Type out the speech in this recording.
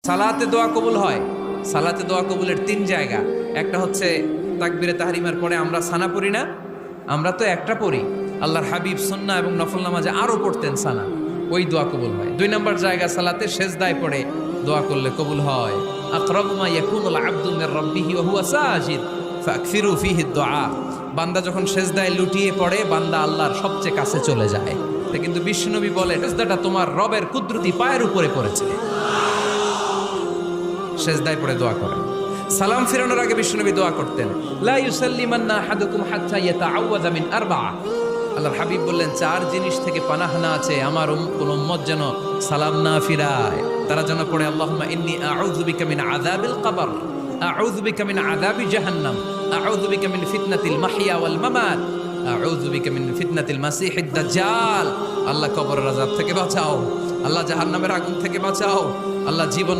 সালাতে দোয়া কবুল হয়। সালাতে দোয়া কবুলের তিন জায়গা। একটা হচ্ছে তাকবীরে তাহরিমার পরে আমরা সানা পড়ি না, আমরা তো একটা পড়ি, আল্লাহর হাবিব সুন্নাহ এবং নফল নামাজে আরো পড়তেন সানা, ওই দোয়া কবুল হয়। দুই নম্বর জায়গা সালাতে সেজদায় পড়ে দোয়া করলে কবুল হয়। আকরাবু মা ইয়াকুনুল আবদু মির রাব্বিহি ওয়া হুয়া সাজিদ ফাকসিরু ফীহি দুআ। বান্দা যখন সেজদায় লুটিয়ে পড়ে, বান্দা আল্লাহর সবচেয়ে কাছে চলে যায়। তা কিন্তু বিশ্বনবী বলে, সেজদাটা তোমার রবের কুদরতি পায়ের উপরে পড়েছে। সেজদায় পড়ে দোয়া করেন। সালাম ফিরানোর আগে বিশ্বনবী দোয়া করতেন, লা ইউসাল্লিমান্না আহাদুকুম হাত্তা ইয়াতাআওয়াযা মিন আরবা'a। আল্লাহর হাবিব বললেন, চার জিনিস থেকে পানাহ না আছে আমার কোন উম্মত যেন সালাম না ফিরায়। তারা যেন পড়ে, আল্লাহুম্মা ইন্নী আউযু বিকা মিন আযাবিল কবর, আউযু বিকা মিন আযাবি জাহান্নাম, আউযু বিকা মিন ফিতনাতিল মাহইয়া ওয়াল মামাত, আউযু বিকা মিন ফিতনাতিল মাসিহিদ দাজ্জাল। আল্লাহ কবরের আযাব থেকে বাঁচাও, আল্লাহ জাহান্নামের আগুন থেকে বাঁচাও, আল্লাহ জীবন